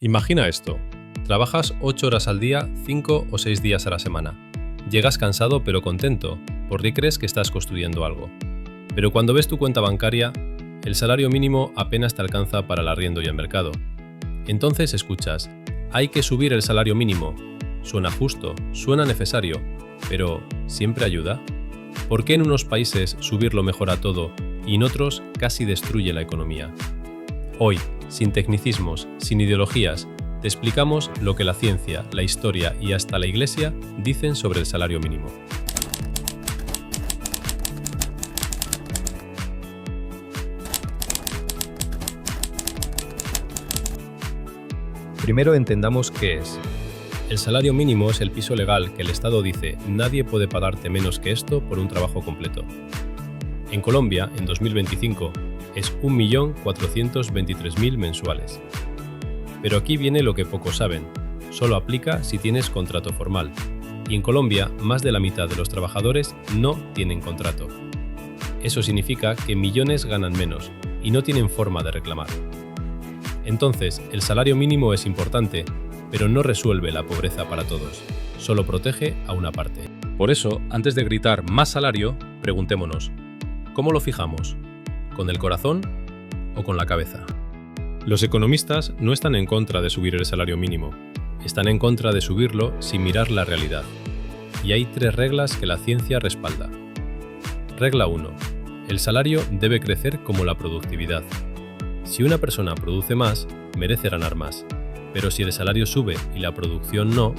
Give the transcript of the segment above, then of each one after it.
Imagina esto. Trabajas 8 horas al día, 5 o 6 días a la semana. Llegas cansado pero contento, porque crees que estás construyendo algo. Pero cuando ves tu cuenta bancaria, el salario mínimo apenas te alcanza para el arriendo y el mercado. Entonces escuchas, hay que subir el salario mínimo. Suena justo, suena necesario, pero ¿siempre ayuda? ¿Por qué en unos países subirlo mejora todo y en otros casi destruye la economía? Hoy, sin tecnicismos, sin ideologías, te explicamos lo que la ciencia, la historia y hasta la Iglesia dicen sobre el salario mínimo. Primero entendamos qué es. El salario mínimo es el piso legal que el Estado dice nadie puede pagarte menos que esto por un trabajo completo. En Colombia, en 2025, es 1.423.000 mensuales. Pero aquí viene lo que pocos saben. Solo aplica si tienes contrato formal. Y en Colombia, más de la mitad de los trabajadores no tienen contrato. Eso significa que millones ganan menos y no tienen forma de reclamar. Entonces, el salario mínimo es importante, pero no resuelve la pobreza para todos. Solo protege a una parte. Por eso, antes de gritar más salario, preguntémonos, ¿cómo lo fijamos? ¿Con el corazón o con la cabeza? Los economistas no están en contra de subir el salario mínimo, están en contra de subirlo sin mirar la realidad. Y hay 3 reglas que la ciencia respalda. Regla 1. El salario debe crecer como la productividad. Si una persona produce más, merece ganar más. Pero si el salario sube y la producción no,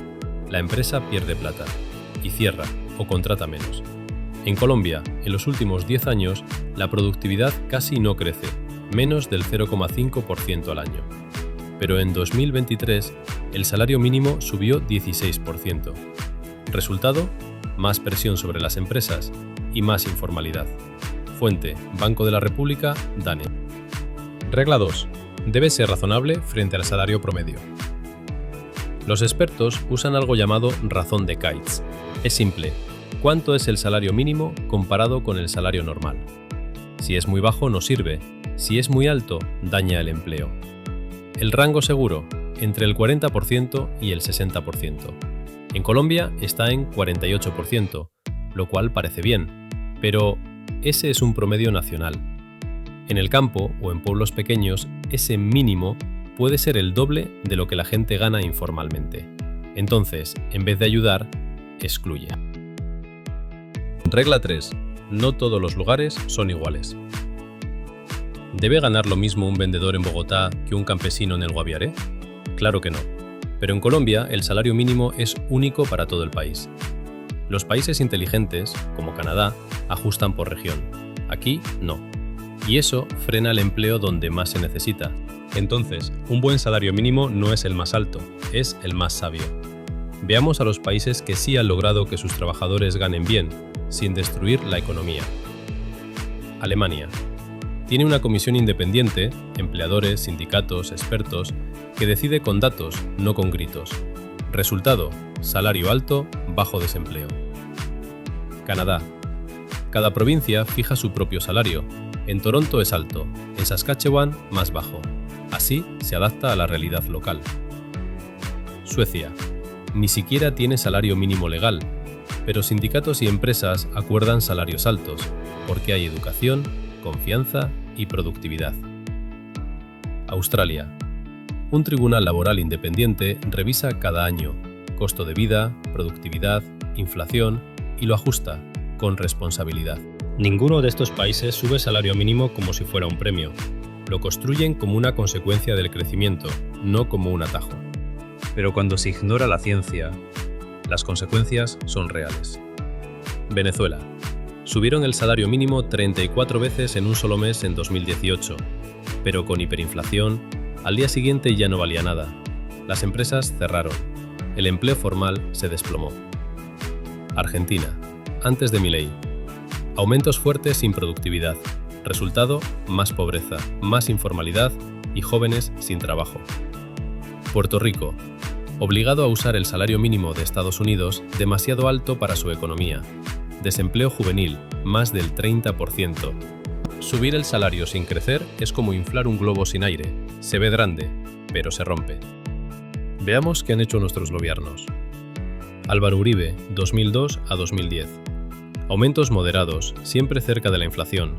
la empresa pierde plata y cierra o contrata menos. En Colombia, en los últimos 10 años, la productividad casi no crece, menos del 0,5% al año. Pero en 2023, el salario mínimo subió 16%. Resultado, más presión sobre las empresas y más informalidad. Fuente, Banco de la República, DANE. Regla 2. Debe ser razonable frente al salario promedio. Los expertos usan algo llamado razón de Cates. Es simple. ¿Cuánto es el salario mínimo comparado con el salario normal? Si es muy bajo, no sirve. Si es muy alto, daña el empleo. El rango seguro, entre el 40% y el 60%. En Colombia está en 48%, lo cual parece bien, pero ese es un promedio nacional. En el campo o en pueblos pequeños, ese mínimo puede ser el doble de lo que la gente gana informalmente. Entonces, en vez de ayudar, excluye. Regla 3. No todos los lugares son iguales. ¿Debe ganar lo mismo un vendedor en Bogotá que un campesino en el Guaviare? Claro que no. Pero en Colombia, el salario mínimo es único para todo el país. Los países inteligentes, como Canadá, ajustan por región. Aquí, no. Y eso frena el empleo donde más se necesita. Entonces, un buen salario mínimo no es el más alto, es el más sabio. Veamos a los países que sí han logrado que sus trabajadores ganen bien, sin destruir la economía. Alemania. Tiene una comisión independiente, empleadores, sindicatos, expertos, que decide con datos, no con gritos. Resultado, salario alto, bajo desempleo. Canadá. Cada provincia fija su propio salario. En Toronto es alto, en Saskatchewan más bajo. Así se adapta a la realidad local. Suecia. Ni siquiera tiene salario mínimo legal, pero sindicatos y empresas acuerdan salarios altos, porque hay educación, confianza y productividad. Australia. Un tribunal laboral independiente revisa cada año costo de vida, productividad, inflación y lo ajusta con responsabilidad. Ninguno de estos países sube salario mínimo como si fuera un premio. Lo construyen como una consecuencia del crecimiento, no como un atajo. Pero cuando se ignora la ciencia, las consecuencias son reales. Venezuela. Subieron el salario mínimo 34 veces en un solo mes en 2018, pero con hiperinflación, al día siguiente ya no valía nada. Las empresas cerraron. El empleo formal se desplomó. Argentina. Antes de Milei. Aumentos fuertes sin productividad. Resultado, más pobreza, más informalidad y jóvenes sin trabajo. Puerto Rico. Obligado a usar el salario mínimo de Estados Unidos, demasiado alto para su economía. Desempleo juvenil, más del 30%. Subir el salario sin crecer es como inflar un globo sin aire. Se ve grande, pero se rompe. Veamos qué han hecho nuestros gobiernos. Álvaro Uribe, 2002 a 2010. Aumentos moderados, siempre cerca de la inflación.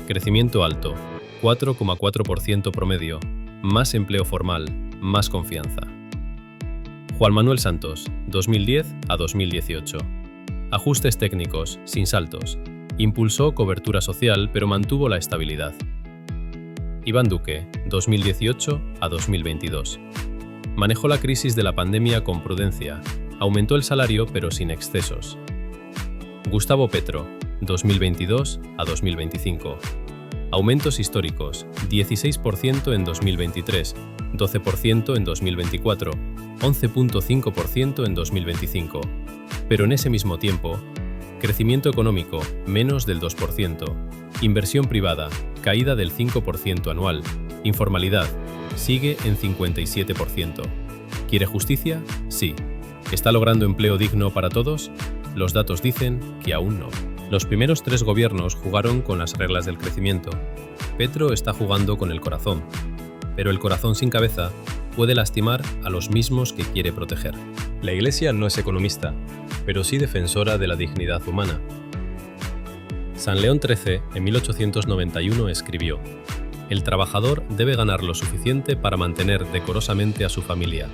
Crecimiento alto, 4,4% promedio. Más empleo formal, más confianza. Juan Manuel Santos, 2010 a 2018. Ajustes técnicos, sin saltos. Impulsó cobertura social, pero mantuvo la estabilidad. Iván Duque, 2018 a 2022. Manejó la crisis de la pandemia con prudencia. Aumentó el salario, pero sin excesos. Gustavo Petro, 2022 a 2025. Aumentos históricos, 16% en 2023, 12% en 2024, 11,5% en 2025. Pero en ese mismo tiempo, crecimiento económico, menos del 2%, inversión privada, caída del 5% anual, informalidad, sigue en 57%. ¿Quiere justicia? Sí. ¿Está logrando empleo digno para todos? Los datos dicen que aún no. Los primeros 3 gobiernos jugaron con las reglas del crecimiento. Petro está jugando con el corazón, pero el corazón sin cabeza puede lastimar a los mismos que quiere proteger. La Iglesia no es economista, pero sí defensora de la dignidad humana. San León XIII, en 1891, escribió: «El trabajador debe ganar lo suficiente para mantener decorosamente a su familia».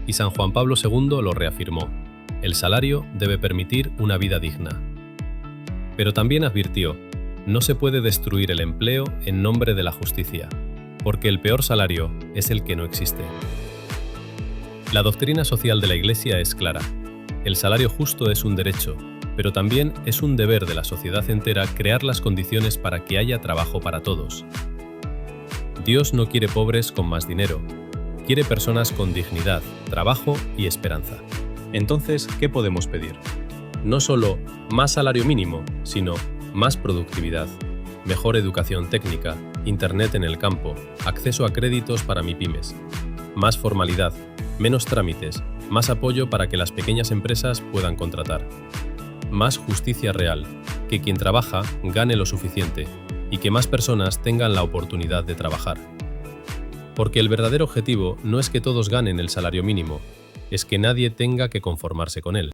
Y San Juan Pablo II lo reafirmó: «El salario debe permitir una vida digna». Pero también advirtió: «No se puede destruir el empleo en nombre de la justicia, porque el peor salario es el que no existe». La doctrina social de la Iglesia es clara. El salario justo es un derecho, pero también es un deber de la sociedad entera crear las condiciones para que haya trabajo para todos. Dios no quiere pobres con más dinero, quiere personas con dignidad, trabajo y esperanza. Entonces, ¿qué podemos pedir? No solo más salario mínimo, sino más productividad, mejor educación técnica, internet en el campo, acceso a créditos para MIPYMES, más formalidad, menos trámites, más apoyo para que las pequeñas empresas puedan contratar, más justicia real, que quien trabaja gane lo suficiente y que más personas tengan la oportunidad de trabajar. Porque el verdadero objetivo no es que todos ganen el salario mínimo, es que nadie tenga que conformarse con él.